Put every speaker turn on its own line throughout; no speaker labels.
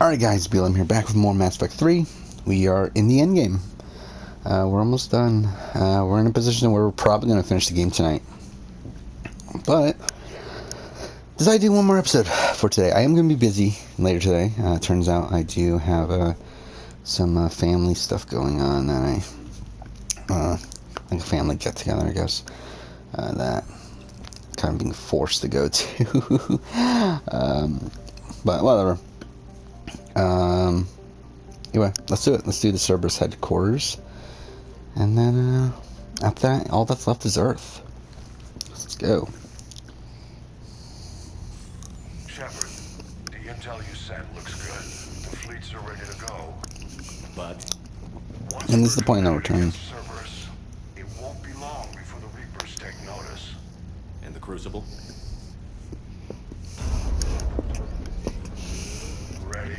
Alright guys, BLM here, back with more Mass Effect 3. We are in the end game. We're almost done. We're in a position where we're probably going to finish the game tonight. But, decided to do one more episode for today. I am going to be busy later today. Turns out I do have some family stuff going on that like a family get-together, I guess, that I'm kind of being forced to go to. But whatever. Anyway, let's do it. Let's do the Cerberus headquarters. And then, after that, all that's left is Earth. Let's go.
Shepard, the intel you sent looks good. The fleets are ready to go. But
And this is the point of no return.
Cerberus, it won't be long before the Reapers take notice.
And the Crucible?
Ready,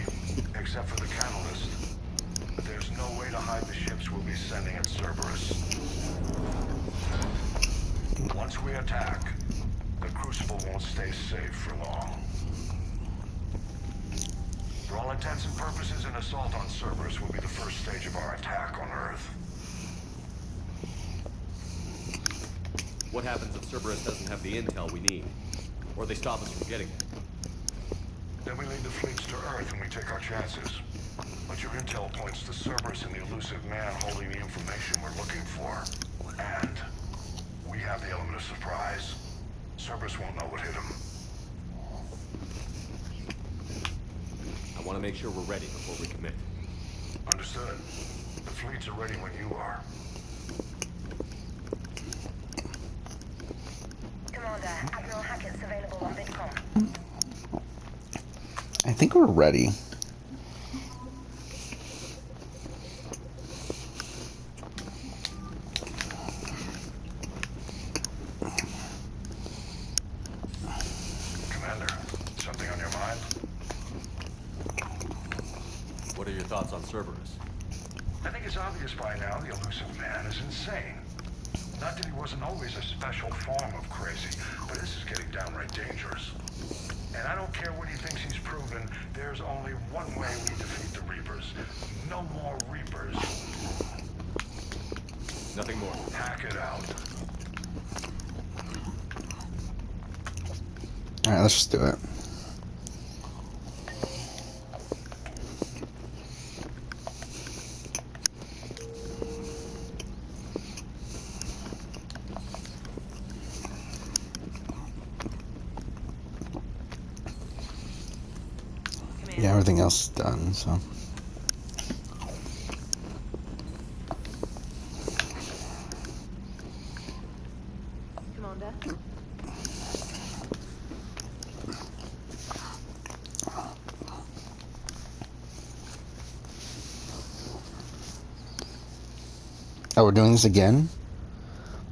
except for the catalyst. There's no way to hide the ships we'll be sending at Cerberus. Once we attack, the Crucible won't stay safe for long. For all intents and purposes, an assault on Cerberus will be the first stage of our attack on Earth.
What happens if Cerberus doesn't have the intel we need? Or they stop us from getting it?
Then we lead the fleets to Earth and we take our chances. But your intel points to Cerberus and the elusive man holding the information we're looking for. And we have the element of surprise. Cerberus won't know what hit him.
I want to make sure we're ready before we commit.
Understood. The fleets are ready when you are.
Commander, Admiral Hackett's available on Vidcom.
I think we're ready.
Commander, something on your mind?
What are your thoughts on Cerberus?
I think it's obvious by now the elusive man is insane. Not that he wasn't always a special form of crazy, but this is getting downright dangerous. And I don't care what he thinks he's proven, there's only one way we defeat the Reapers. No more Reapers.
Nothing more.
Hack it out.
Alright, let's just do it. Yeah, everything else is done, so.
Commander?
Oh, we're doing this again?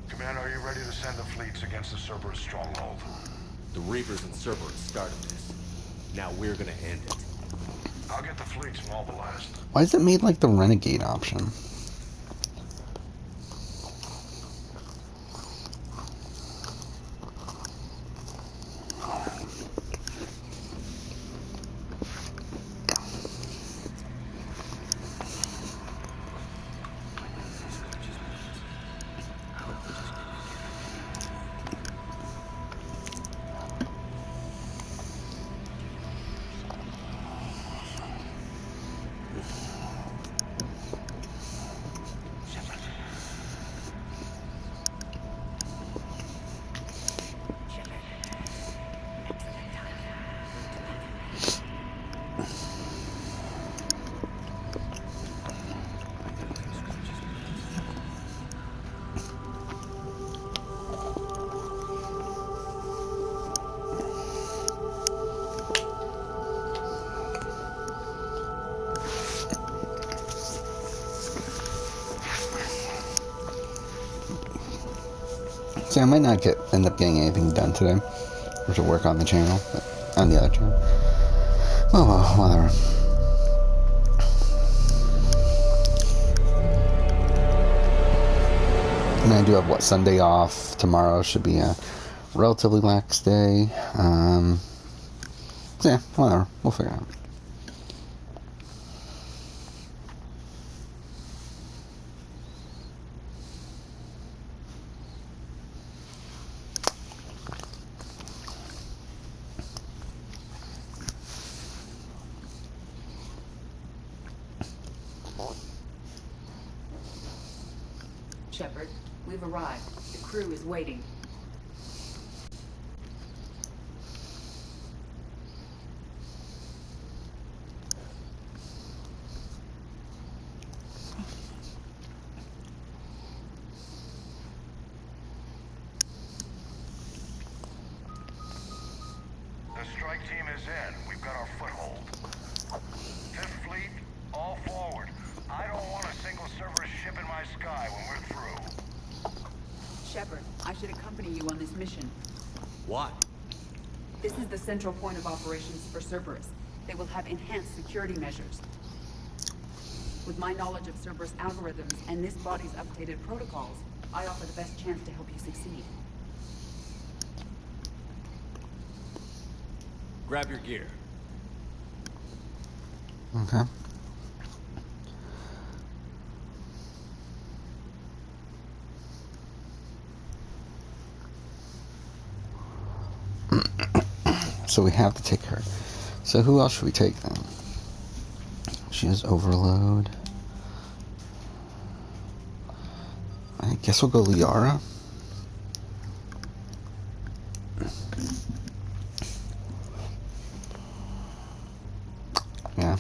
Commander, are you ready to send the fleets against the Cerberus stronghold?
The Reapers and Cerberus started this. Now we're gonna end it.
I'll get the fleets mobilized.
Why is it made like the Renegade option? See, I might not end up getting anything done today. Or to work on the channel, but on the other channel. Oh well, whatever. And I do have, what, Sunday off. Tomorrow should be a relatively lax day. So yeah, whatever. We'll figure it out.
Shepard, we've arrived. The crew is waiting.
The strike team is in. We've got our foothold. Fifth Fleet, all forward. I don't want a single Cerberus ship in my sky when we're through.
Shepard, I should accompany you on this mission.
Why?
This is the central point of operations for Cerberus. They will have enhanced security measures. With my knowledge of Cerberus algorithms and this body's updated protocols, I offer the best chance to help you succeed.
Grab your gear.
Okay. So we have to take her. So who else should we take then? She has overload. I guess we'll go Liara. Yeah.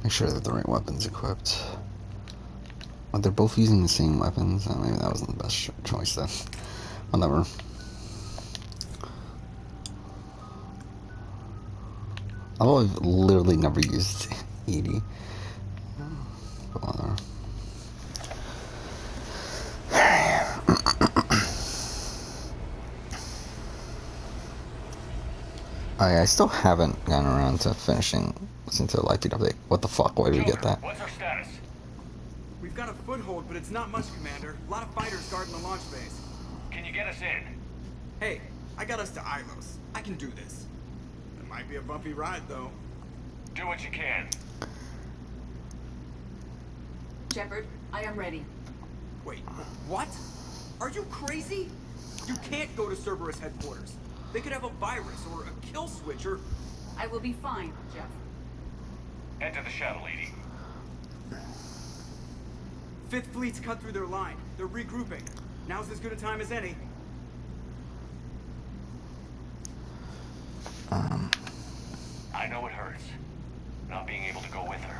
Make sure that the right weapon's equipped. But they're both using the same weapons. Maybe that wasn't the best choice then. Whatever. Although I've literally never used Edie. But whatever. I still haven't gotten around to finishing listening to the live feed update. What the fuck? Why did we get that?
What's our status?
We've got a foothold, but it's not much, Commander. A lot of fighters guarding the launch base.
Can you get us in?
Hey, I got us to Ilos. I can do this. It might be a bumpy ride, though.
Do what you can.
Shepard, I am ready.
Wait, what? Are you crazy? You can't go to Cerberus headquarters. They could have a virus or a kill switch or...
I will be fine, Jeff.
Head to the shuttle, Edie.
Fifth Fleet's cut through their line. They're regrouping. Now's as good a time as any.
I know it hurts. Not being able to go with her.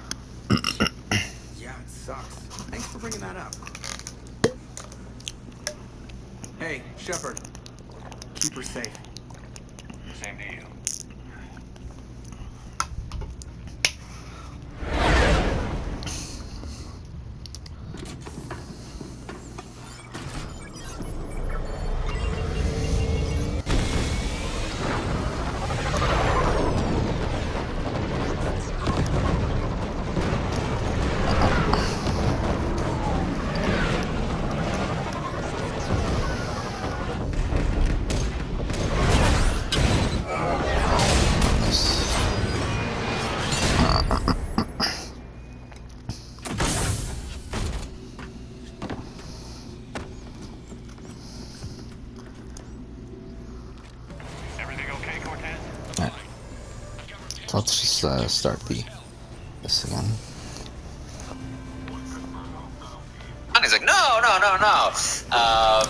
Yeah, it sucks. Thanks for bringing that up. Hey, Shepard. Keep her safe.
Same to you.
So let's just start this again.
And he's like, no.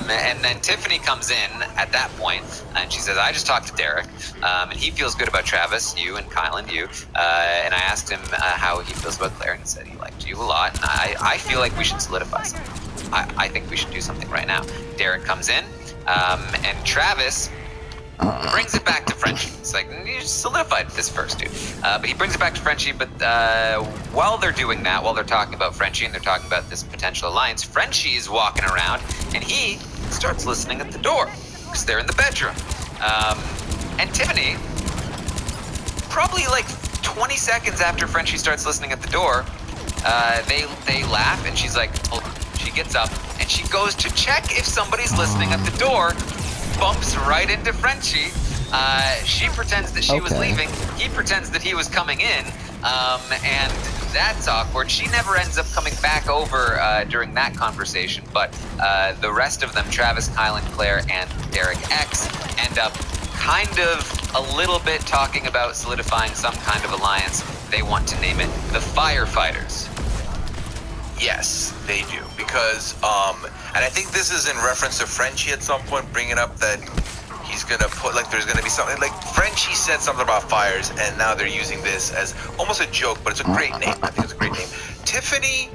And then Tiffany comes in at that point, and she says, I just talked to Derek, and he feels good about Travis, you, and Kyle, and you. And I asked him how he feels about Claire, and he said he liked you a lot. And I feel like we should solidify something. I think we should do something right now. Derek comes in, and Travis brings it back to Frenchie. It's like, you solidified this first, dude. But he brings it back to Frenchie, but while they're doing that, while they're talking about Frenchie and they're talking about this potential alliance, Frenchie is walking around and he starts listening at the door because they're in the bedroom. And Tiffany, probably like 20 seconds after Frenchie starts listening at the door, they laugh and she's like, hold on. She gets up and she goes to check if somebody's listening at the door, bumps right into Frenchie, She pretends that she was
Okay.
leaving. He pretends that he was coming in, and that's awkward. She never ends up coming back over during that conversation, but the rest of them, Travis, Kylan, Claire, and Derek X, end up kind of a little bit talking about solidifying some kind of alliance. They want to name it the Firefighters.
Yes, they do. Because, and I think this is in reference to Frenchie at some point, bringing up that he's gonna put, like, there's gonna be something, like, Frenchie said something about fires, and now they're using this as almost a joke, but it's a great name. I think it's a great name. Tiffany,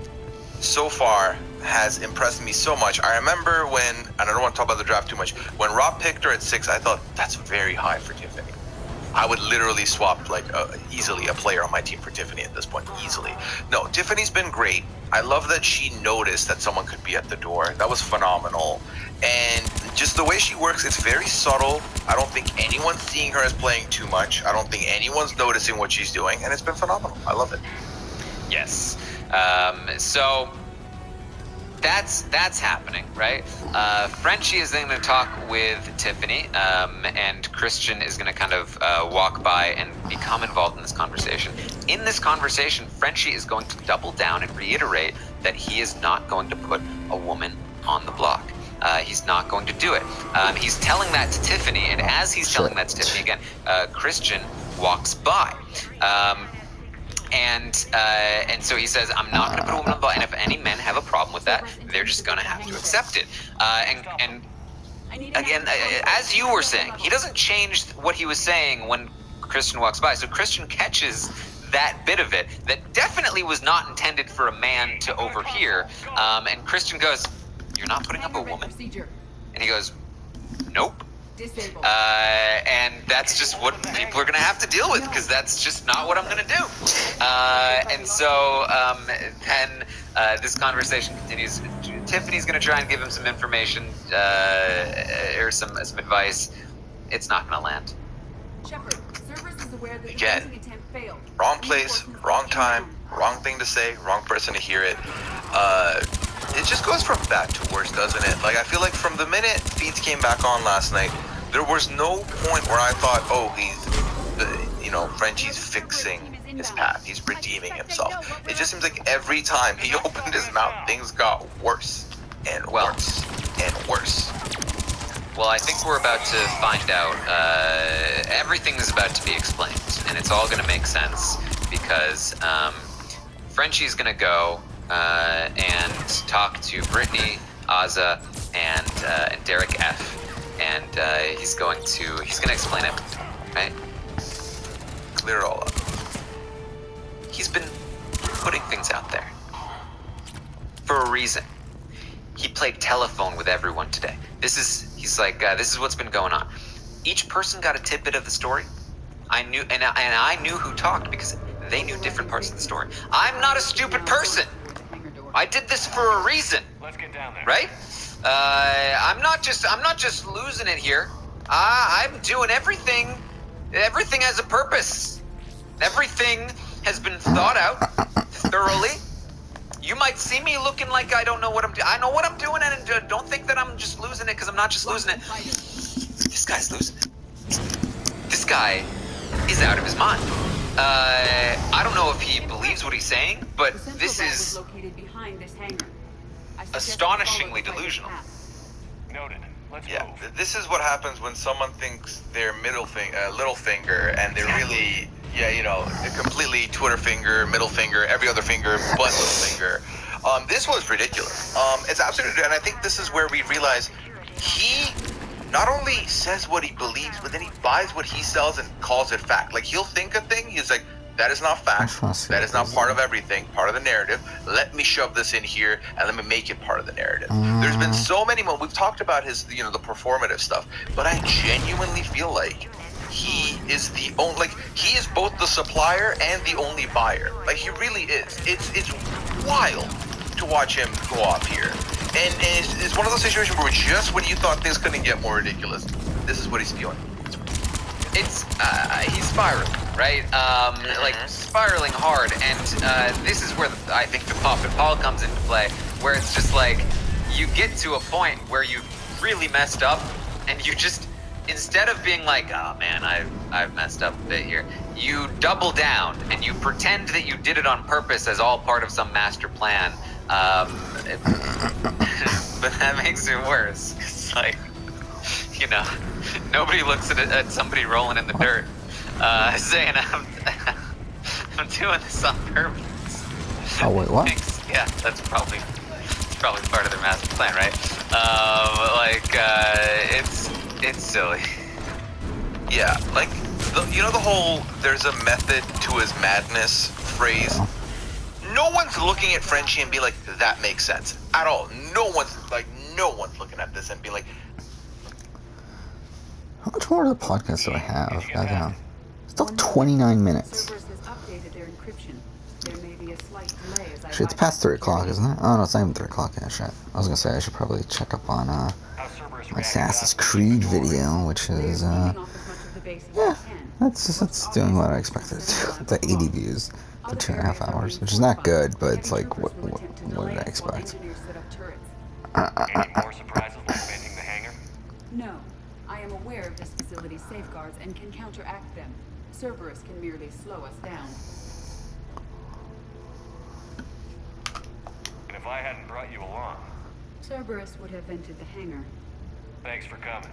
so far, has impressed me so much. I remember when, and I don't want to talk about the draft too much, when Rob picked her at 6, I thought, that's very high for Tiffany. I would literally swap, like, easily a player on my team for Tiffany at this point, easily. No, Tiffany's been great. I love that she noticed that someone could be at the door. That was phenomenal. And just the way she works, it's very subtle. I don't think anyone's seeing her as playing too much. I don't think anyone's noticing what she's doing, and it's been phenomenal. I love it.
Yes. So that's happening, right? Frenchie is then going to talk with Tiffany, and Christian is going to kind of walk by and become involved in this conversation. In this conversation, Frenchie is going to double down and reiterate that he is not going to put a woman on the block. He's not going to do it. He's telling that to Tiffany, and as he's telling that to Tiffany again, Christian walks by. And so he says, I'm not going to put a woman on the block, and if any men have a problem with that, they're just going to have to accept it. And again, as you were saying, he doesn't change what he was saying when Christian walks by. So Christian catches that bit of it that definitely was not intended for a man to overhear. And Christian goes, you're not putting up a woman? And he goes, nope. And that's just what people are going to have to deal with, because that's just not what I'm going to do. And so then this conversation continues. Tiffany's going to try and give him some information or some advice. It's not going to land.
Again, wrong place, wrong time, wrong thing to say, wrong person to hear it. It just goes from bad to worse, doesn't it? Like, I feel like from the minute feeds came back on last night, there was no point where I thought, oh, Frenchie's fixing his path. He's redeeming himself. It just seems like every time he opened his mouth, things got worse and worse and worse.
Well, I think we're about to find out. Everything is about to be explained, and it's all going to make sense because Frenchie's going to go and talk to Brittany, Azza, and Derek F. And he's going to explain everything, right?
Clear it all up.
He's been putting things out there for a reason. He played telephone with everyone today. He's like, this is what's been going on. Each person got a tidbit of the story. I knew, and I knew who talked because they knew different parts of the story. I'm not a stupid person. I did this for a reason.
Let's get down there.
Right? I'm not just losing it here. I'm doing everything. Everything has a purpose. Everything has been thought out thoroughly. You might see me looking like I don't know what I'm doing. I know what I'm doing, and don't think that I'm just losing it, because I'm not just losing it. This guy's losing it. This guy is out of his mind. I don't know if he believes what he's saying, but this is astonishingly delusional.
Noted. Let's
Yeah,
move.
this is what happens when someone thinks they're little finger, and they're really, completely Twitter finger, middle finger, every other finger but little finger. This was ridiculous. It's absolutely, and I think this is where we realize he not only says what he believes, but then he buys what he sells and calls it fact. Like, he'll think a thing, he's like, that is not fact. That is not part of everything, part of the narrative. Let me shove this in here and let me make it part of the narrative. There's been so many moments. We've talked about his, the performative stuff, but I genuinely feel like he is the only, he is both the supplier and the only buyer. Like, he really is. It's wild to watch him go off here. And it's one of those situations where just when you thought things couldn't get more ridiculous, this is what he's feeling.
It's he's spiraling, right? Like spiraling hard, and this is where I think the pop and Paul comes into play, where it's just like you get to a point where you've really messed up, and you just instead of being like, oh man, I've messed up a bit here, you double down and you pretend that you did it on purpose as all part of some master plan. But that makes it worse. It's like, you know, nobody looks at somebody rolling in the dirt, saying I'm doing this on purpose.
Oh wait, what?
Yeah, that's probably part of their master plan, right? It's silly.
Yeah, like, you know the whole "there's a method to his madness" phrase? No one's looking at Frenchie and being like, that makes sense. At all. No one's looking at this and being like...
How much more of the podcast do I have? Goddamn. Still 29 minutes.
Cerberus has updated their encryption. There may be a slight delay as I
Shit, it's past 3 o'clock, isn't it? Oh no, it's not even 3 o'clock yet, shit. I was gonna say I should probably check up on my Assassin's Creed video, which is that's doing what I expected it to. The 80 views for 2.5 hours, which is not good, but it's like what did I expect?
Any more surprises like venting the hangar?
No. I am aware of this facility's safeguards and can counteract them. Cerberus can merely slow us down.
And if I hadn't brought you along,
Cerberus would have vented the hangar.
thanks for coming.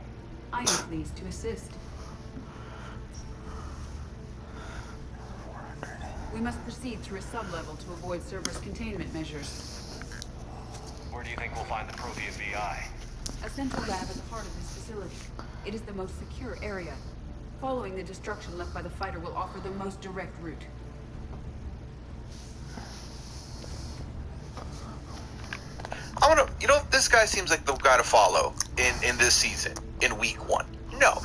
I am pleased to assist. We must proceed through a sublevel to avoid Cerberus containment measures.
Where do you think we'll find the Prothean VI?
A central lab at the heart of this facility. It is the most secure area. Following the destruction left by the fighter will offer the most direct route.
You know, this guy seems like the guy to follow in this season, in week 1. No.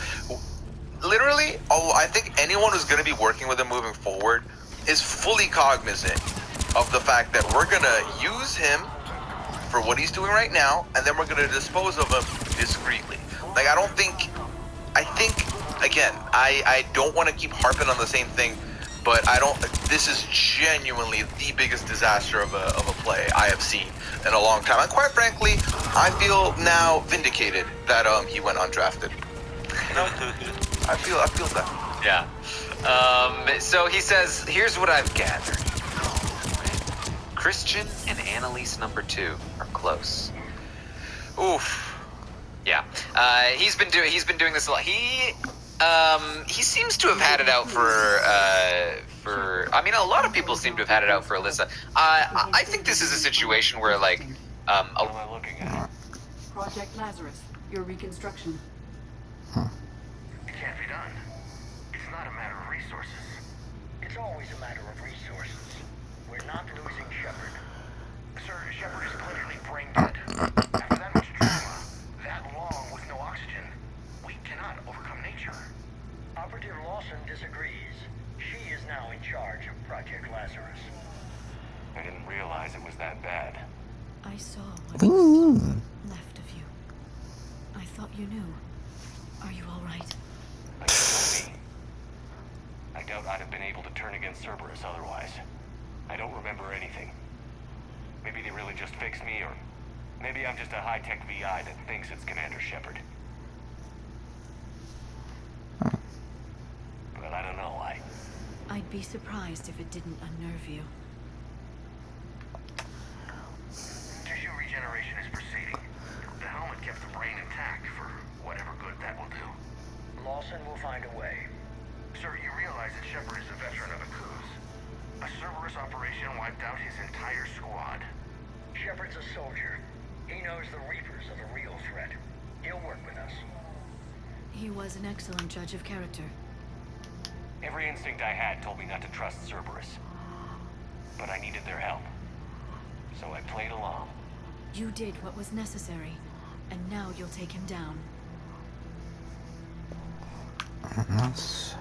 Literally, I think anyone who's going to be working with him moving forward is fully cognizant of the fact that we're going to use him for what he's doing right now, and then we're going to dispose of him discreetly. Like, I think, again, I don't want to keep harping on the same thing, but this is genuinely the biggest disaster of a play I have seen in a long time. And quite frankly, I feel now vindicated that he went undrafted. You know, I feel that.
Yeah. So he says, here's what I've gathered. Christian and Annalise number 2 are close.
Oof.
Yeah. He's been doing this a lot. He seems to have had it out for I mean, a lot of people seem to have had it out for Alyssa. I think this is a situation where, like,
What am I looking at?
Project Lazarus, your reconstruction.
It can't be done. It's not a matter of resources. It's always a matter of resources. We're not losing Shepard. Sir, Shepard is clearly brain dead. After that much trauma, that long with no oxygen, we cannot overcome nature. Operative Lawson disagrees. She is now in charge of Project Lazarus. I didn't realize it was that bad.
I saw
What do you mean?
left of you. I thought you knew. Are you all right?
Like you told me. I doubt I'd have been able to turn against Cerberus otherwise. I don't remember anything. Maybe they really just fixed me, or maybe I'm just a high-tech VI that thinks it's Commander Shepard. But I don't know.
I'd be surprised if it didn't unnerve you.
Tissue regeneration is proceeding. The helmet kept the brain intact for whatever good that will do. Lawson will find a way. Sir, you realize that Shepard is a veteran of the coups. A Cerberus operation wiped out his entire squad. Shepard's a soldier. He knows the Reapers are the real threat. He'll work with us.
He was an excellent judge of character.
Every instinct I had told me not to trust Cerberus. But I needed their help. So I played along.
You did what was necessary, and now you'll take him down.
Yes.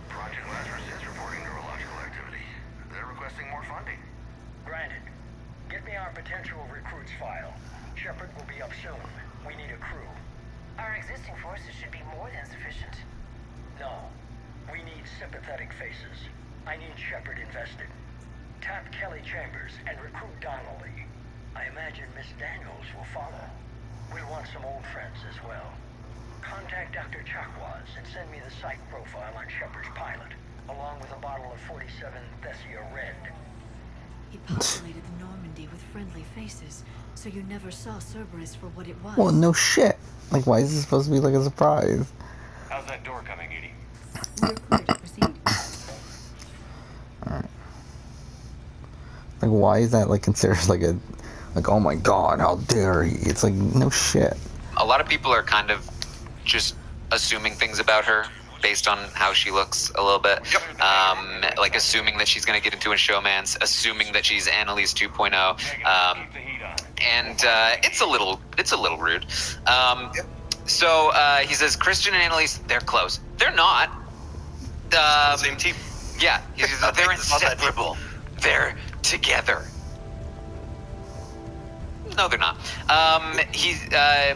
Project Lazarus is reporting neurological activity. They're requesting more funding. Granted. Get me our potential recruits file. Shepard will be up soon. We need a crew.
Our existing forces should be more than sufficient.
No. We need sympathetic faces. I need Shepard invested. Tap Kelly Chambers and recruit Donnelly. I imagine Miss Daniels will follow. We'll want some old friends as well.
Contact Dr. Chakwas and send me the psych profile on Shepard's pilot, along with a bottle of 47 Thessia Red.
He populated the Normandy with friendly faces, so you never saw Cerberus for what it was.
Well, no shit. Like, why is this supposed to be like a surprise?
How's that door coming, Edie?
We are clear to proceed.
Alright. Like, why is that, like, considered like a... Like, oh my god, how dare he? It's like, no shit.
A lot of people are kind of just assuming things about her based on how she looks a little bit. Like assuming that she's going to get into a showman's, assuming that she's Annalise 2.0. And it's a little rude. So he says, Christian and Annalise, they're close. They're not.
Same team.
Yeah, they're inseparable. They're together. No, they're not.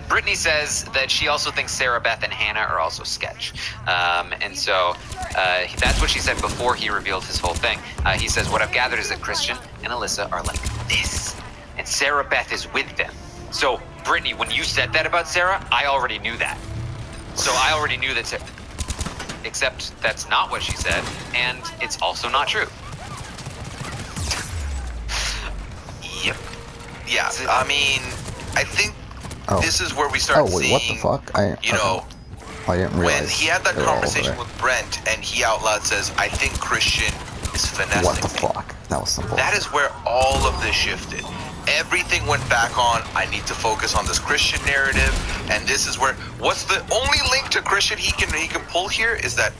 Brittany says that she also thinks Sarah Beth and Hannah are also sketch. And so that's what she said before he revealed his whole thing. He says, what I've gathered is that Christian and Alyssa are like this. And Sarah Beth is with them. So, Brittany, when you said that about Sarah, I already knew that. So I already knew that, except that's not what she said. And it's also not true. Yep.
Yeah, I mean, I think this is where we start
wait,
seeing,
what the fuck? I didn't realize.
when he had that
they were all over
conversation
there.
with Brent, and he out loud says, I think Christian is finessing
What the
me.
fuck? That was simple.
That is where all of this shifted. Everything went back on, I need to focus on this Christian narrative, and this is where, what's the only link to Christian he can pull here is that,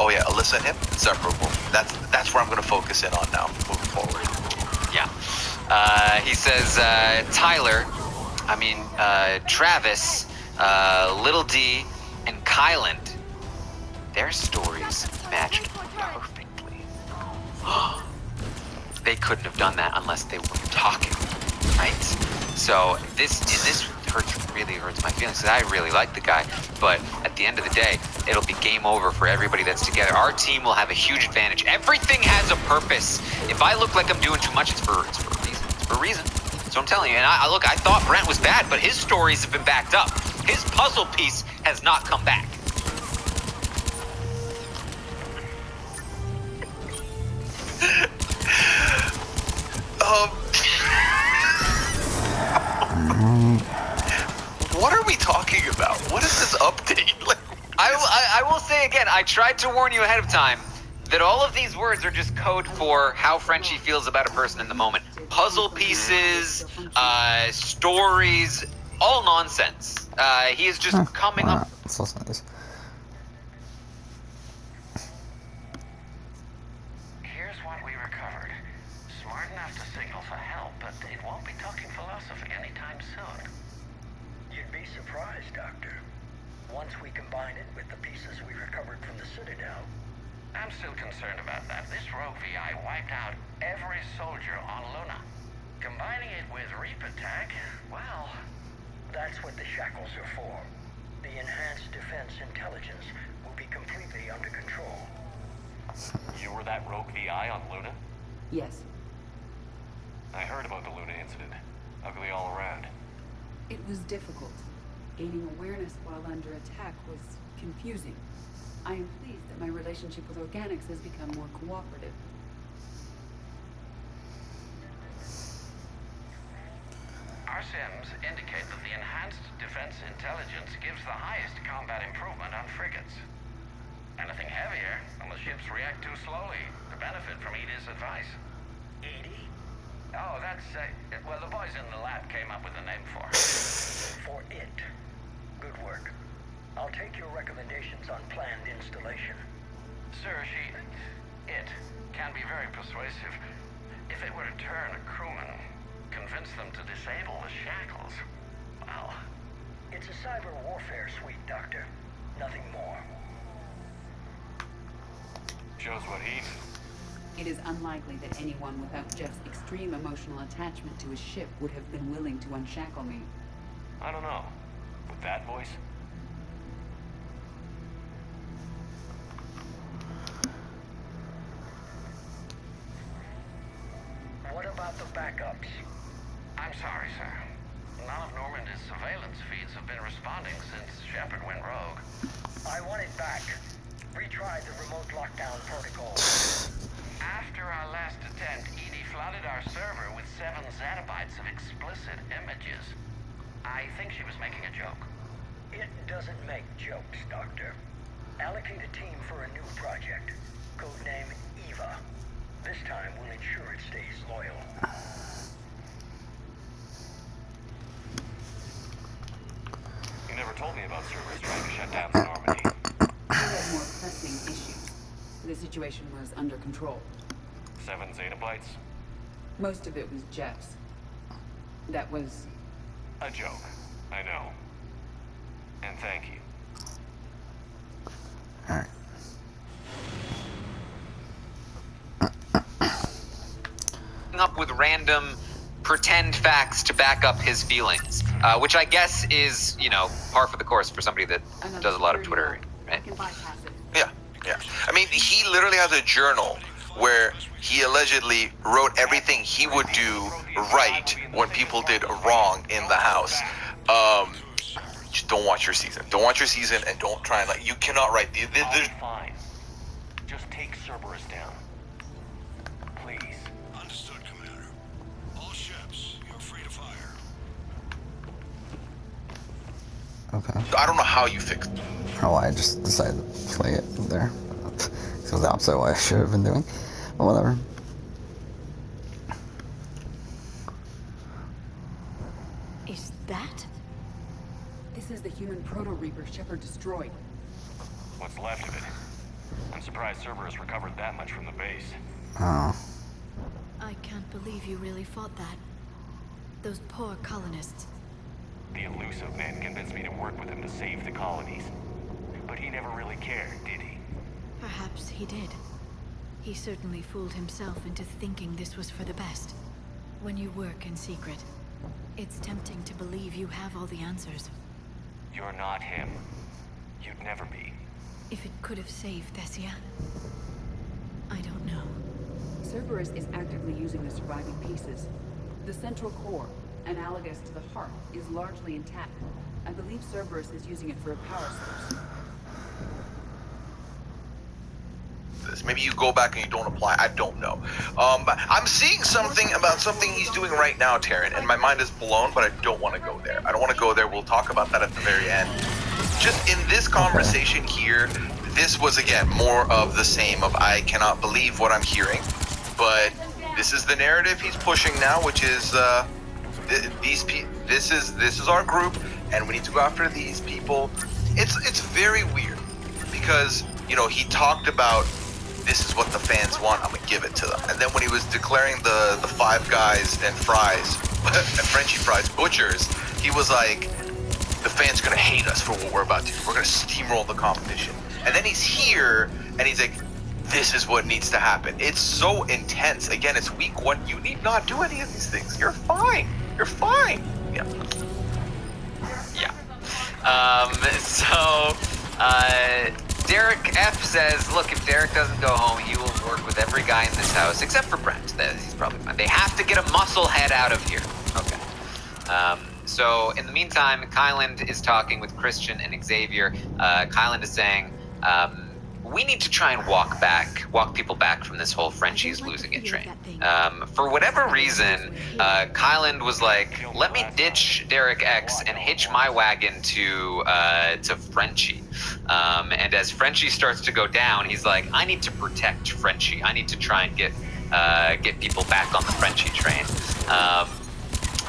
oh yeah, Alyssa and him, inseparable. That's where I'm going to focus in on now, moving forward.
Yeah. He says, Travis, Little D, and Kyland, their stories matched perfectly. They couldn't have done that unless they were talking, right? So this really hurts my feelings because I really like the guy, but at the end of the day, it'll be game over for everybody that's together. Our team will have a huge advantage. Everything has a purpose. If I look like I'm doing too much, it's for a reason. It's for a reason. So I'm telling you. And I thought Brent was bad, but his stories have been backed up. His puzzle piece has not come back.
What are we talking about? What is this update? Like,
I will say again, I tried to warn you ahead of time that all of these words are just code for how Frenchie feels about a person in the moment. Puzzle pieces, stories, all nonsense. He is just coming up.
That's also nice.
Here's what we recovered. Smart enough to signal for help, but it won't be talking philosophy anytime soon. You'd be surprised, Doctor. Once we combine it with the pieces we recovered from the Citadel. I'm still concerned about that. This rogue VI wiped out every soldier on Luna. Combining it with Reaper Tech, well, that's what the shackles are for. The enhanced defense intelligence will be completely under control.
You were that rogue VI on Luna?
Yes.
I heard about the Luna incident. Ugly all around.
It was difficult. Gaining awareness while under attack was confusing. I am pleased that my relationship with organics has become more cooperative.
Our sims indicate that the enhanced defense intelligence gives the highest combat improvement on frigates. Anything heavier, and the ships react too slowly to benefit from Edie's advice. Edie? Oh, that's, well, the boys in the lab came up with a name for it. For it. Good work. I'll take your recommendations on planned installation. Sir, it can be very persuasive. If it were to turn a crewman, convince them to disable the shackles, well... It's a cyber warfare suite, Doctor. Nothing more.
Shows what he knew.
It is unlikely that anyone without Jeff's extreme emotional attachment to his ship would have been willing to unshackle me.
I don't know. With that voice?
What about the backups? I'm sorry, sir. none of Normandy's surveillance feeds have been responding since Shepard went rogue.
I want it back. Retry the remote lockdown protocol.
After our last attempt, Edie flooded our server with 7 zettabytes of explicit images. I think she was making a joke.
It doesn't make jokes, Doctor. Allocate a team for a new project. Codename Eva. This time we'll ensure it stays loyal.
You never told me about Cerberus trying to shut down the Normandy.
We had more pressing issues. The situation was under control.
7 zettabytes?
Most of it was Jeff's. That was...
A joke. I know. And thank you.
Alright.
Up with random pretend facts to back up his feelings, which I guess is, you know, par for the course for somebody that does a lot of Twitter, right?
Yeah, yeah. I mean, he literally has a journal where he allegedly wrote everything he would do right when people did wrong in the house. Just don't watch your season. Don't watch your season, and don't try and you cannot write the.
Fine. Just take Cerberus down. Please.
Understood, Commander. All ships, you're free to fire.
Okay.
I don't know how you fixed it.
Oh, I just decided to play it there. It was the opposite of what I should have been doing. But whatever.
Is that?
This is the human proto-reaper Shepard destroyed.
What's left of it? I'm surprised Cerberus recovered that much from the base.
Oh.
I can't believe you really fought that. Those poor colonists.
The elusive man convinced me to work with him to save the colonies. But he never really cared, did he?
Perhaps he did. He certainly fooled himself into thinking this was for the best. When you work in secret, it's tempting to believe you have all the answers.
You're not him. You'd never be.
If it could have saved Thessia, I don't know.
Cerberus is actively using the surviving pieces. The central core, analogous to the heart, is largely intact. I believe Cerberus is using it for a power source.
Maybe you go back and you don't apply. I don't know. But I'm seeing something about something he's doing right now, Taryn, and my mind is blown, but I don't want to go there. I don't want to go there. We'll talk about that at the very end. Just in this conversation here, this was, again, more of the same of I cannot believe what I'm hearing, but this is the narrative he's pushing now, which is this is our group, and we need to go after these people. It's very weird because, you know, he talked about this is what the fans want, I'm gonna give it to them. And then when he was declaring the Five Guys and fries, and Frenchie fries, butchers, he was like, the fans gonna hate us for what we're about to do. We're gonna steamroll the competition. And then he's here, and he's like, this is what needs to happen. It's so intense. Again, it's week 1. You need not do any of these things. You're fine. You're fine. Yeah.
Derek F says, look, if Derek doesn't go home, he will work with every guy in this house, except for Brent. He's probably fine. They have to get a muscle head out of here. Okay. So in the meantime, Kyland is talking with Christian and Xavier. Kyland is saying, we need to try and walk people back from this whole Frenchie's losing it train. For whatever reason, Kyland was like, let me ditch Derek X and hitch my wagon to Frenchie. And as Frenchie starts to go down, he's like, I need to protect Frenchie. I need to try and get people back on the Frenchie train.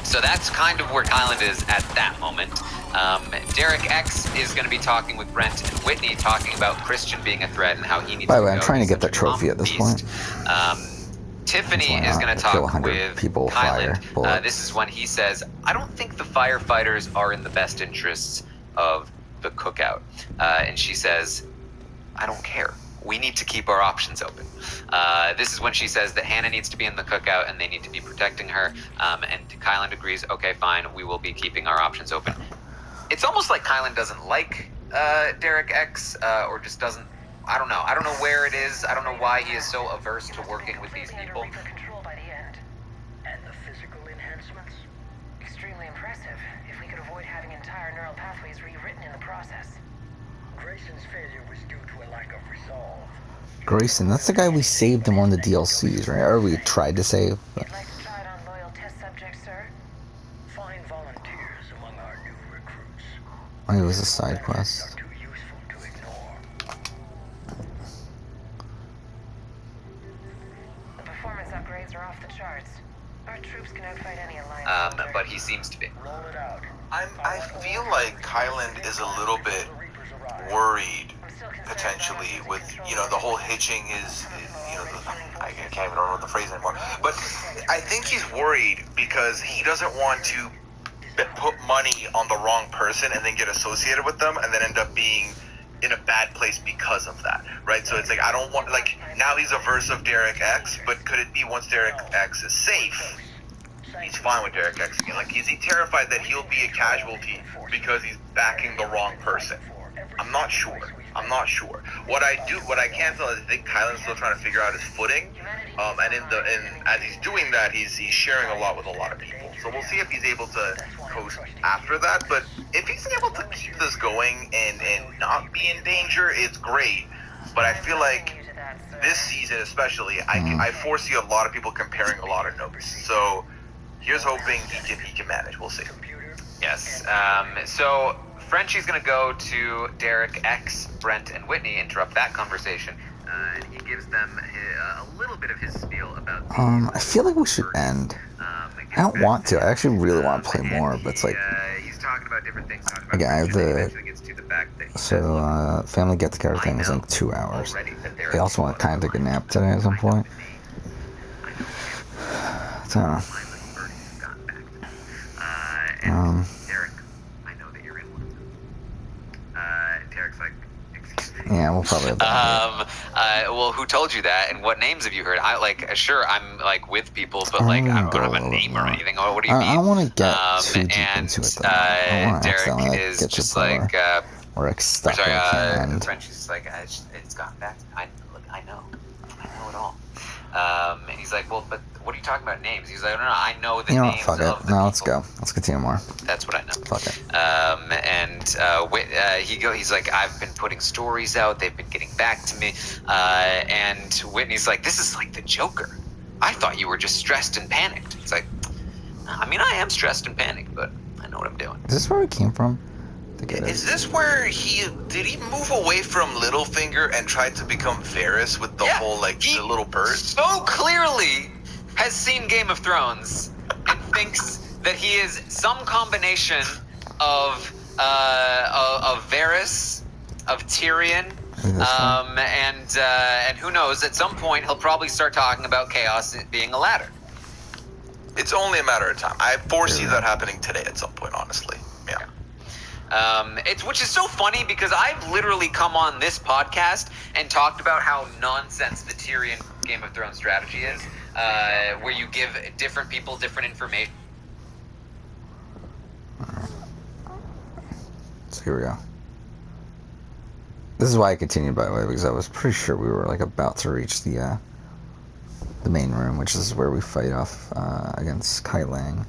So that's kind of where Kyland is at that moment. Derek X is going to be talking with Brent and Whitney, talking about Christian being a threat and how he needs to go.
By the way, I'm trying to get the trophy at this point.
Tiffany is going to talk with
people
Kyland. This is when he says, I don't think the firefighters are in the best interests of the cookout. And she says, I don't care. We need to keep our options open. This is when she says that Hannah needs to be in the cookout and they need to be protecting her. And Kyland agrees, okay, fine, we will be keeping our options open. It's almost like Kyland doesn't like Derek X, or just doesn't, I don't know. I don't know where it is. I don't know why he is so averse to working with these people.
And the physical enhancements?
Extremely impressive. entire neural pathways rewritten in the process.
Grayson's failure was due to a lack of resolve.
Grayson, that's the guy we saved in one of the DLCs, right? Or we tried to save.
You'd like to try it on loyal test subjects, sir?
Find volunteers among our new recruits.
Oh, it was a side quest.
Are too useful to ignore.
The performance upgrades are off the charts. Our troops can outfight any alliance soldier.
But he seems to be.
Roll it out.
I feel like Kyland is a little bit worried potentially with, you know, the whole hitching is you know, I can't even remember the phrase anymore. But I think he's worried because he doesn't want to put money on the wrong person and then get associated with them and then end up being in a bad place because of that, right? So it's like, I don't want, like, now he's averse of Derek X, but could it be once Derek X is safe, he's fine with Derek X again? Like, is he terrified that he'll be a casualty because he's backing the wrong person? I'm not sure. What I can tell is I think Kylan's still trying to figure out his footing, and as he's doing that, he's sharing a lot with a lot of people. So we'll see if he's able to coast after that. But if he's able to keep this going and not be in danger, it's great. But I feel like this season especially, I foresee a lot of people comparing a lot of notes. So here's hoping he can manage. We'll see.
Yes. So Frenchie's going to go to Derek X, Brent, and Whitney, interrupt that conversation, and he gives them a little bit of his spiel about.
I feel like we should end. I don't want to. I actually really want to play more, but it's like.
He's talking about different things.
Okay, I have the family get together thing is like 2 hours. I also want to kind of take a nap today at some point. So,
Derek, I know that you're in one of them. Derek's like, excuse me.
yeah, we'll probably have that.
Well, who told you that, and what names have you heard? I like, sure, I'm like with people, but like, I don't have a name or anything. What do you mean?
I don't want to get too deep into it, though. I don't want to
Derek
accidentally
is
get
just
to the
like,
where I stuck
sorry,
at the end.
French is like, it's gone back. I know it all. And he's like, well, but what are you talking about names? He's like, no, I know the
You know what?
names
Fuck
of
it.
the
No, let's
people.
go. Let's continue more.
That's what I know.
Fuck it.
He's like, I've been putting stories out. They've been getting back to me. And Whitney's like, this is like the Joker. I thought you were just stressed and panicked. It's like, I mean, I am stressed and panicked, but I know what I'm doing.
Is this where we came from?
Is this where did he move away from Littlefinger and tried to become Varys with the whole, like, the little bird?
So clearly has seen Game of Thrones and thinks that he is some combination of Varys, of Tyrion, and who knows, at some point he'll probably start talking about chaos being a ladder.
It's only a matter of time. I foresee that happening today at some point, honestly. Yeah.
Which is so funny because I've literally come on this podcast and talked about how nonsense the Tyrion Game of Thrones strategy is, where you give different people different information.
So here we go. This is why I continued, by the way, because I was pretty sure we were like about to reach the main room, which is where we fight off against Kai Lang.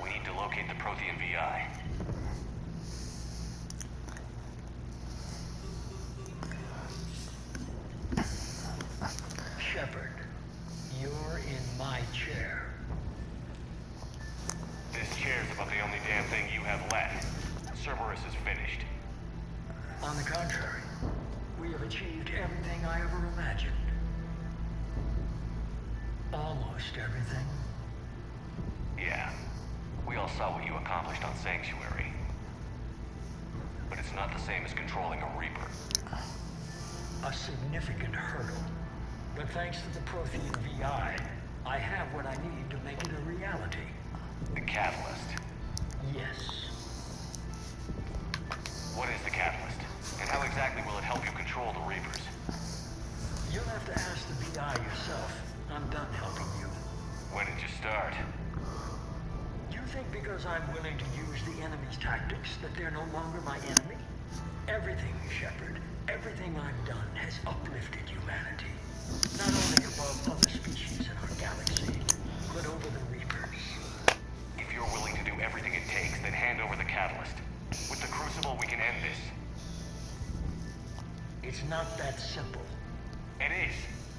We need to locate the Prothean VI.
Shepard, you're in my chair.
This chair's about the only damn thing you have left. Cerberus is finished.
On the contrary, we have achieved everything I ever imagined. Almost everything.
Yeah. We all saw what you accomplished on Sanctuary. But it's not the same as controlling a Reaper.
A significant hurdle. But thanks to the Prothean VI, I have what I need to make it a reality.
The Catalyst.
Yes.
What is the Catalyst? And how exactly will it help you control the Reapers?
You'll have to ask the VI yourself. I'm done helping you.
When did you start?
You think because I'm willing to use the enemy's tactics that they're no longer my enemy? Everything, Shepard, everything I've done has uplifted humanity. Not only above other species in our galaxy, but over the Reapers.
If you're willing to do everything it takes, then hand over the catalyst. With the Crucible, we can end this.
It's not that simple.
It is.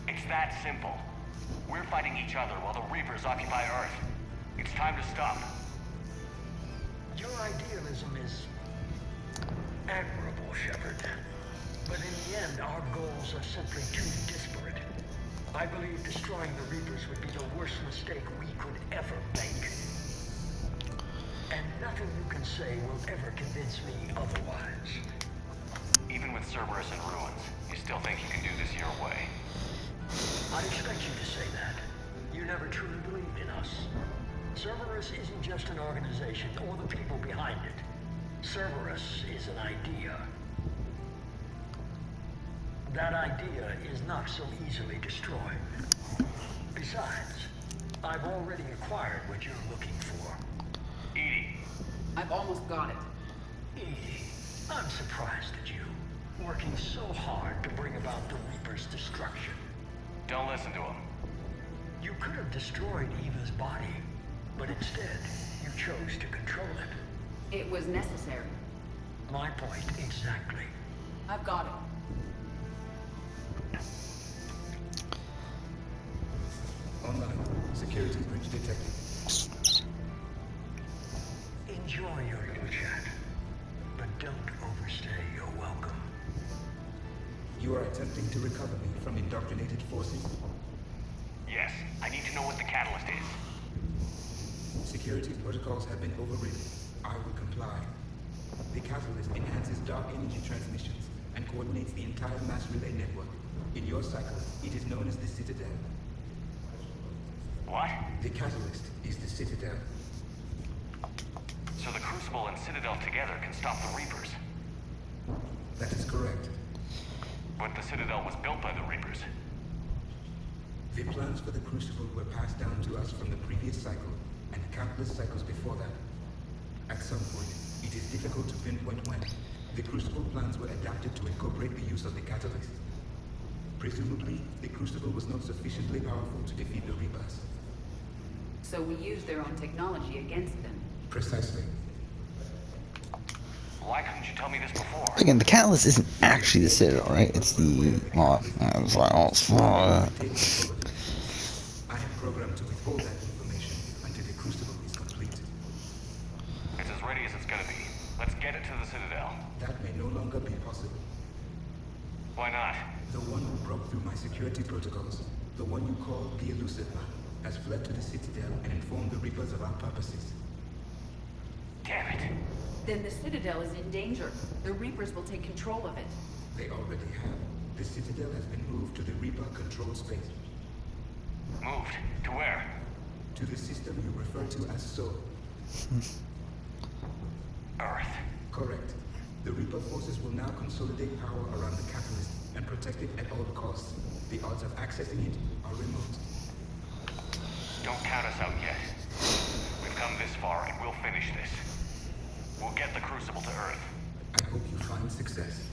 It's that simple. We're fighting each other while the Reapers occupy Earth. It's time to stop.
Your idealism is admirable, Shepard. But in the end, our goals are simply too disparate. I believe destroying the Reapers would be the worst mistake we could ever make. And nothing you can say will ever convince me otherwise.
Even with Cerberus in ruins, you still think you can do this your way?
I'd expect you to say that. You never truly believed in us. Cerberus isn't just an organization or the people behind it. Cerberus is an idea. That idea is not so easily destroyed. Besides, I've already acquired what you're looking for.
Edie.
I've almost got it.
Edie, I'm surprised at you, working so hard to bring about the Reaper's destruction.
Don't listen to him.
You could have destroyed Eva's body, but instead, you chose to control it.
It was necessary.
My point exactly.
I've got it.
Online. Security breach detected.
Enjoy your little chat, but don't overstay your welcome.
You are attempting to recover me from indoctrinated forces?
Yes, I need to know what the catalyst is.
Security protocols have been overridden. I will comply. The catalyst enhances dark energy transmissions and coordinates the entire mass relay network. In your cycle, it is known as the Citadel.
What?
The catalyst is the Citadel.
So the Crucible and Citadel together can stop the Reapers.
That is correct.
But the Citadel was built by the Reapers.
The plans for the Crucible were passed down to us from the previous cycle, and countless cycles before that. At some point, it is difficult to pinpoint when, the Crucible plans were adapted to incorporate the use of the catalyst. Presumably, the Crucible was not sufficiently powerful to defeat the Reapers.
So we used their own technology against them.
Precisely.
Why couldn't you tell me this before?
Again, the catalyst isn't actually the Citadel, right? It's the... well, I was like, oh, it's
I am programmed to withhold that information until the Crucible is complete.
It's as ready as it's gonna be. Let's get it to the Citadel.
That may no longer be possible.
Why not?
The one who broke through my security protocols, the one you call the Elusive Man, has fled to the Citadel and informed the Reapers of our purposes.
Damn it.
Then the Citadel is in danger. The Reapers will take control of it.
They already have. The Citadel has been moved to the Reaper-controlled space.
Moved? To where?
To the system you refer to as Soul.
Earth.
Correct. The Reaper forces will now consolidate power around the catalyst and protect it at all costs. The odds of accessing it are remote.
Don't count us out yet. We've come this far and we'll finish this. We'll get the Crucible to Earth.
I hope you find success.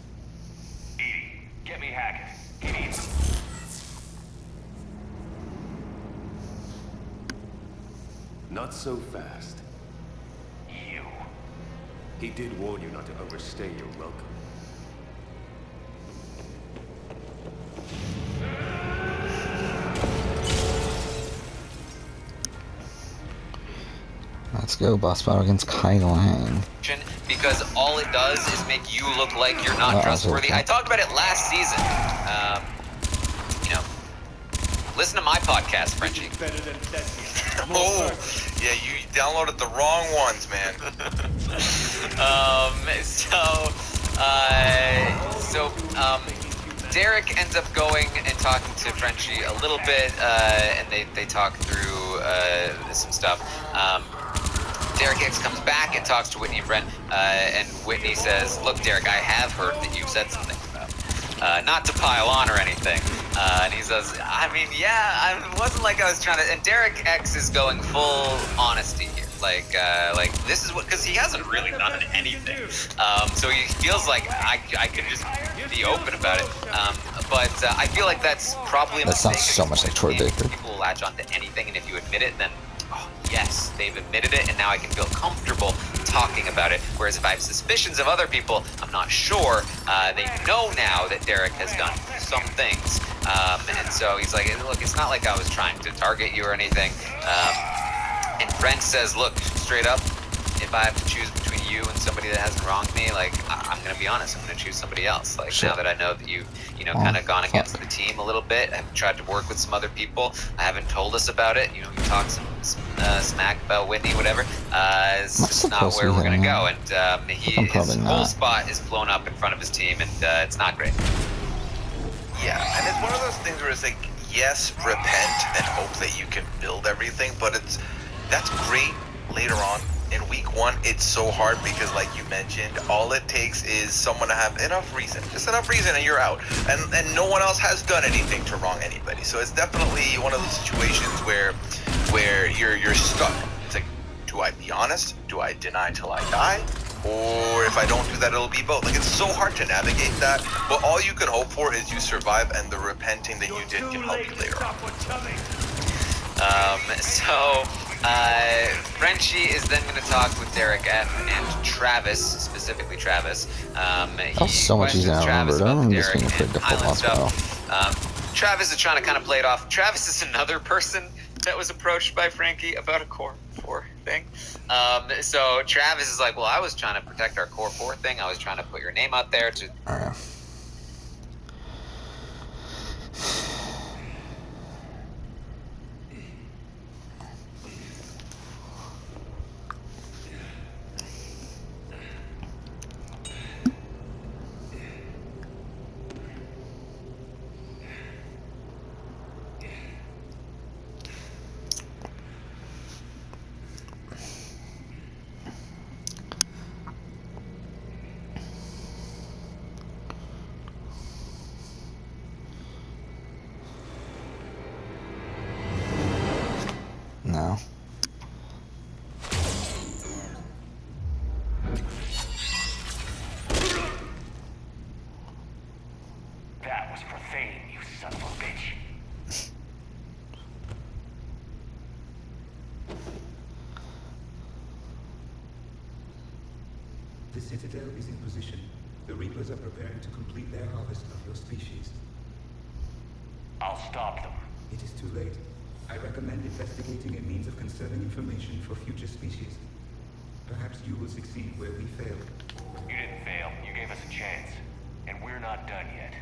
Edie, get me Hackett. He needs him.
Not so fast.
You.
He did warn you not to overstay your welcome.
Let's go, boss battle against Kylan.
Because all it does is make you look like you're not trustworthy. I talked about it last season. You know, listen to my podcast, Frenchie.
Oh, yeah, you downloaded the wrong ones, man.
Derek ends up going and talking to Frenchie a little bit, and they talk through some stuff. Derek X comes back and talks to Whitney and Brent, and Whitney says, look, Derek, I have heard that you've said something about, not to pile on or anything, and he says, I mean, yeah, it wasn't like I was trying to, and Derek X is going full honesty here. Like this is what, because he hasn't really done anything. So he feels like I could just be open about it. But I feel like that's probably a
That sounds
mistake.
so much like Troy Baker.
People will latch onto anything, and if you admit it, then oh, yes, they've admitted it, and now I can feel comfortable talking about it. Whereas if I have suspicions of other people, I'm not sure. They know now that Derek has done some things. And so he's like, look, it's not like I was trying to target you or anything. And Brent says, look, straight up, if I have to choose between you and somebody that hasn't wronged me, like, I'm going to be honest, I'm going to choose somebody else. Like, now that I know that you've, kind of gone against the team a little bit, I've tried to work with some other people, I haven't told us about it, you talked some smack about Whitney, whatever, it's just not where we're going to go. And his whole spot is blown up in front of his team, and it's not great.
Yeah, and it's one of those things where it's like, yes, repent and hope that you can build everything, but that's great later on. In week 1, it's so hard because, like you mentioned, all it takes is someone to have enough reason, just enough reason, and you're out. And no one else has done anything to wrong anybody. So it's definitely one of those situations where you're stuck. It's like, do I be honest? Do I deny till I die? Or if I don't do that, it'll be both. Like, it's so hard to navigate that. But all you can hope for is you survive, and the repenting that you did can help you later on.
Frenchie is then going to talk with Derek F. and Travis, specifically Travis.
That's so much easier than I remembered. I remember this being a pretty difficult boss battle.
Travis is trying to kind of play it off. Travis is another person that was approached by Frankie about a Core 4 thing. So Travis is like, well, I was trying to protect our Core 4 thing. I was trying to put your name out there to...
Alright. No.
That was profane, you son of a bitch.
The Citadel is in position. The Reapers are preparing to complete their harvest of your species.
I'll stop them.
It is too late. I recommend investigating a means of conserving information for future species. Perhaps you will succeed where we failed.
You didn't fail. You gave us a chance. And we're not done yet.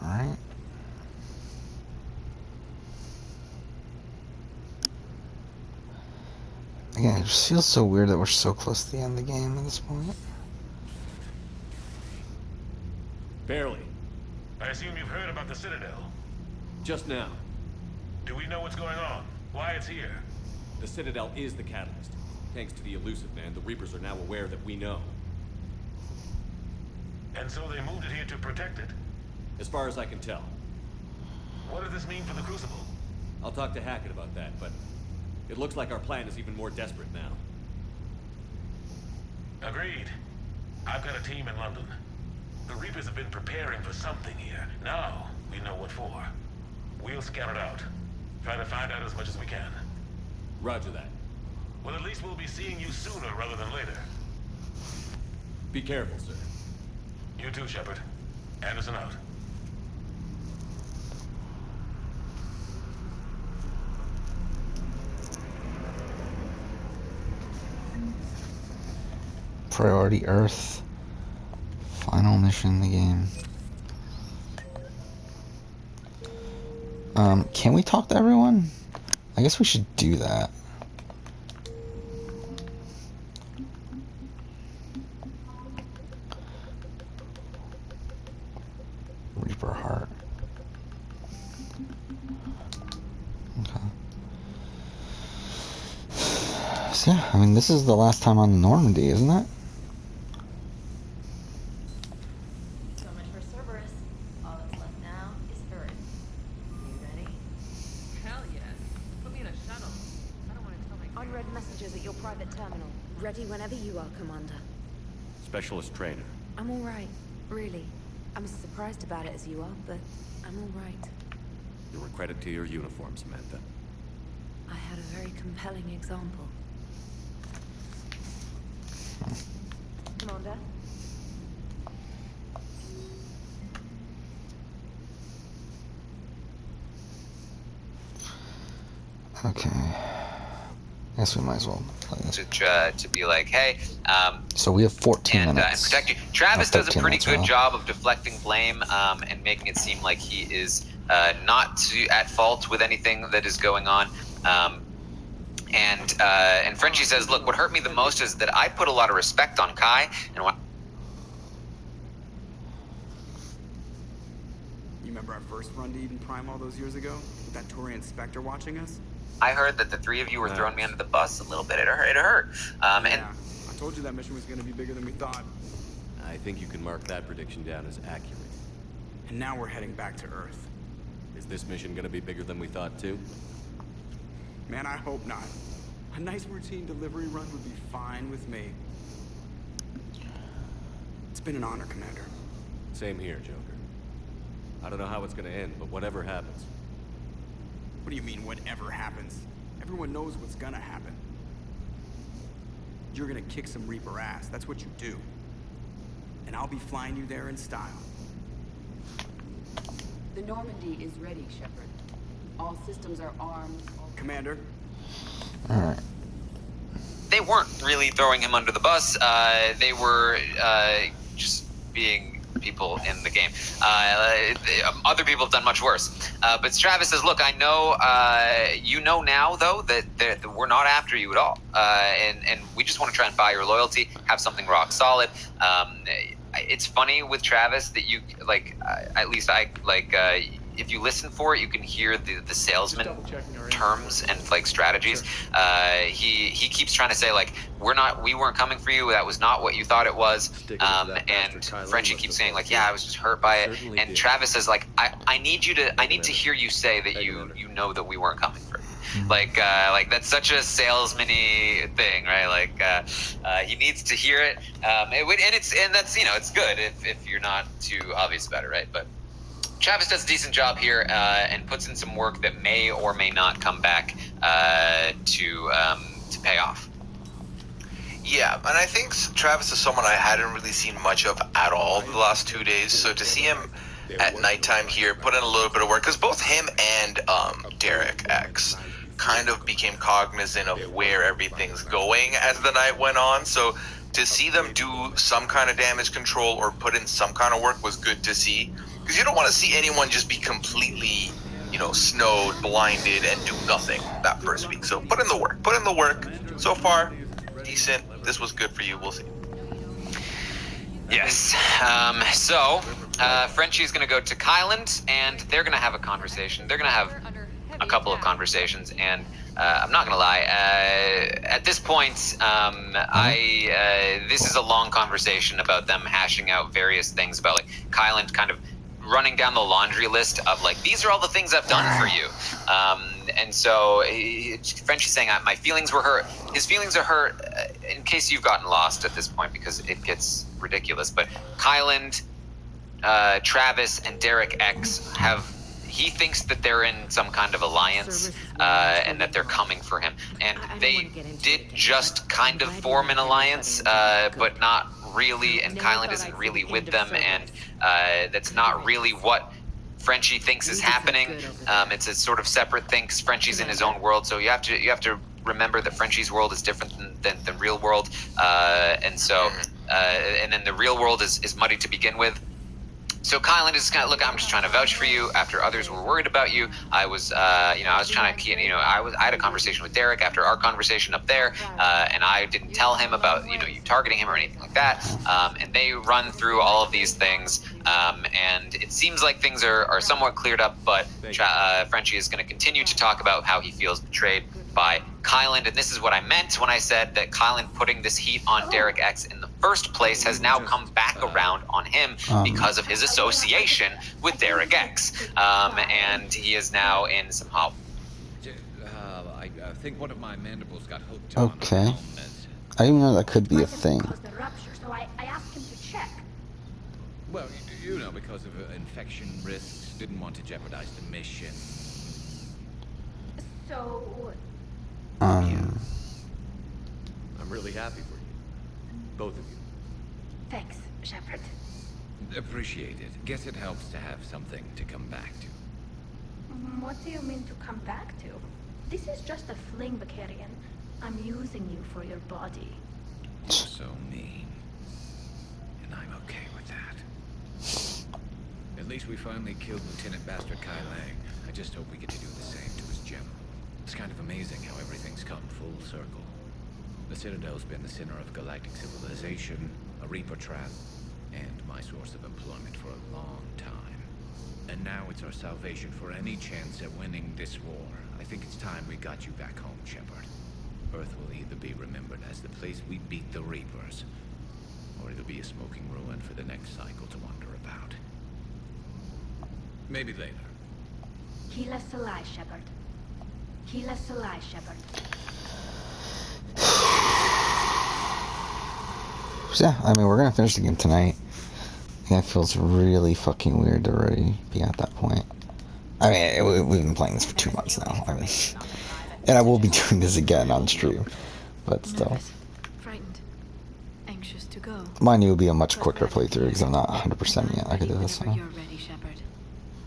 Alright. Again, it just feels so weird that we're so close to the end of the game at this point.
Barely.
I assume you've heard about the Citadel.
Just now.
Do we know what's going on? Why it's here?
The Citadel is the catalyst. Thanks to the Elusive Man, the Reapers are now aware that we know.
And so they moved it here to protect it?
As far as I can tell.
What does this mean for the Crucible?
I'll talk to Hackett about that, but it looks like our plan is even more desperate now.
Agreed. I've got a team in London. The Reapers have been preparing for something here. Now, we know what for. We'll scout it out. Try to find out as much as we can.
Roger that.
Well, at least we'll be seeing you sooner rather than later.
Be careful, sir.
You too, Shepard. Anderson out.
Priority Earth. Final mission in the game. Can we talk to everyone? I guess we should do that. Reaper Heart. Okay. So yeah, I mean, this is the last time on Normandy, isn't it?
So much for Cerberus. All that's left now is Earth. You ready?
Hell yes. Put me in a shuttle. I don't want to tell my...
Unread messages at your private terminal. Ready whenever you are, Commander.
Specialist trainer.
I'm all right, really. I'm as surprised about it as you are, but I'm all right.
You're a credit to your uniform, Samantha.
I had a very compelling example. Commander?
Okay. I guess we might as well play this.
To be like, hey,
So we have 14
and
minutes.
protect you. Travis does a
13
pretty
minutes,
good
wow.
job of deflecting blame and making it seem like he is not at fault with anything that is going on. And Frenchie says, look, what hurt me the most is that I put a lot of respect on Kai, and when
You remember our first run to Eden Prime all those years ago? With that Turian Spectre watching us?
I heard that the three of you were throwing me under the bus a little bit, it hurt. And
Yeah, I told you that mission was going to be bigger than we thought.
I think you can mark that prediction down as accurate.
And now we're heading back to Earth.
Is this mission gonna be bigger than we thought, too?
Man, I hope not. A nice routine delivery run would be fine with me. It's been an honor, Commander.
Same here, Joker. I don't know how it's gonna end, but whatever happens.
What do you mean, whatever happens? Everyone knows what's gonna happen. You're gonna kick some Reaper ass. That's what you do. And I'll be flying you there in style.
The Normandy is ready, Shepard. All systems are armed.
Commander?
Alright.
they weren't really throwing him under the bus. They were just being people in the game. Other people have done much worse. But Travis says, look, I know, you know now, though, that we're not after you at all. And we just want to try and buy your loyalty, have something rock solid. It's funny with Travis that you, like, at least I, like, if you listen for it, you can hear the salesman terms and like strategies. He keeps trying to say like we weren't coming for you. That was not what you thought it was. And Frenchie keeps saying like, yeah, I was just hurt by it. And Travis says like, I need to hear you say that you know that we weren't coming for you. Like that's such a salesman-y thing, right? Like he needs to hear it. And that's it's good if you're not too obvious about it, right? But Travis does a decent job here and puts in some work that may or may not come back to pay off.
Yeah, and I think Travis is someone I hadn't really seen much of at all the last 2 days. So to see him at nighttime here, put in a little bit of work, because both him and Derek X kind of became cognizant of where everything's going as the night went on. So to see them do some kind of damage control or put in some kind of work was good to see. Because you don't want to see anyone just be completely, snowed, blinded, and do nothing that first week. So put in the work. So far, decent. This was good for you. We'll see.
Yes. So Frenchie's going to go to Kyland, and they're going to have a conversation. They're going to have a couple of conversations, and I'm not going to lie. At this point, this is a long conversation about them hashing out various things about like Kyland kind of running down the laundry list of like, these are all the things I've done for you. And so Frenchie's saying, my feelings were hurt. His feelings are hurt, in case you've gotten lost at this point, because it gets ridiculous. But Kyland, Travis, and Derek X he thinks that they're in some kind of alliance, and that they're coming for him. And they did just kind of form an alliance, but not really, and Kyland isn't really with them, and that's not really what Frenchie thinks is happening. It's a sort of separate thing, because Frenchie's in his own world, so you have to remember that Frenchie's world is different than the real world, and so and then the real world is muddy to begin with. So Kylan is kind of, look, I'm just trying to vouch for you. After others were worried about you, I was, I was trying to, I had a conversation with Derek after our conversation up there, and I didn't tell him about, you targeting him or anything like that. And they run through all of these things, and it seems like things are somewhat cleared up. But Frenchie is going to continue to talk about how he feels betrayed by Kylan, and this is what I meant when I said that Kylan putting this heat on Derek X in the first place has now come back around on him because of his association with Derek X, and he is now in some hot.
I think one of my mandibles got hooked.
Okay. I didn't know that could be a thing.
The rupture, so I asked him to check.
Well, because of infection risks, didn't want to jeopardize the mission.
So...
I'm really happy for you. Both of you.
Thanks, Shepard.
Appreciate it. Guess it helps to have something to come back to.
What do you mean to come back to? This is just a fling, Vicarian. I'm using you for your body.
You're so mean. And I'm okay with that. At least we finally killed Lieutenant Bastard Kai Lang. I just hope we get to do the same to his general. It's kind of amazing how everything's come full circle. The Citadel's been the center of galactic civilization, a Reaper trap, and my source of employment for a long time. And now it's our salvation for any chance at winning this war. I think it's time we got you back home, Shepard. Earth will either be remembered as the place we beat the Reapers, or it'll be a smoking ruin for the next cycle to wonder about. Maybe later.
Keep us alive, Shepard. Keep us alive, Shepard.
So yeah, I mean, we're gonna finish the game tonight. Yeah, it feels really fucking weird to already be at that point. I mean, we've been playing this for 2 months now. I mean, and I will be doing this again on stream, but still.
Nervous, frightened, anxious to go.
Mine will be a much quicker playthrough because I'm not 100% yet. I could do this.
Whenever you're ready, Shepard.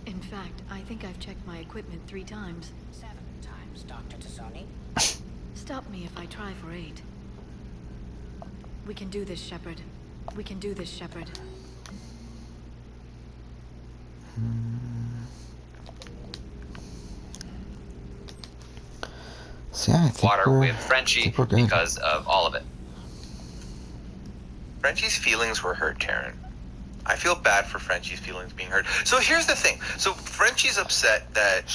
In fact, I think I've checked my equipment 3 times.
7 times, Dr. Tassoni.
Stop me if I try for 8. We can do this, Shepard. We can do this, Shepard.
So yeah, I think
Water with Frenchie because of all of it.
Frenchie's feelings were hurt, Taryn. I feel bad for Frenchie's feelings being hurt. So here's the thing. So Frenchie's upset that,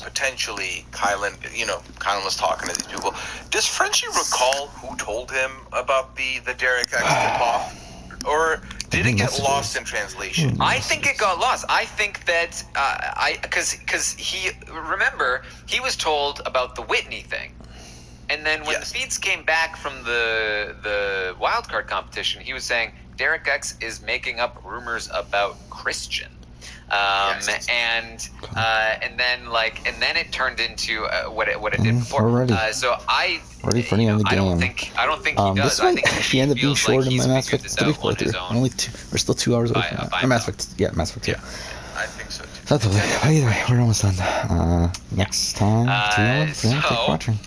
potentially Kylan, Kylan was talking to these people. Does Frenchie recall who told him about the Derek X tip-off? Or did it get lost in translation?
I think it got lost. I think that, because he was told about the Whitney thing. And then when the feeds came back from the wildcard competition, he was saying, Derek X is making up rumors about Christian. And then it turned into what it did before. So
ready for the end of the game.
I don't think he does.
This might actually end up being shorter than my Mass Effect 3 playthrough. We're still 2 hours away from that. Mass Effect 2.
I think so too.
That's okay. Either way, we're almost done. Next time, 2 hours. Thanks for watching.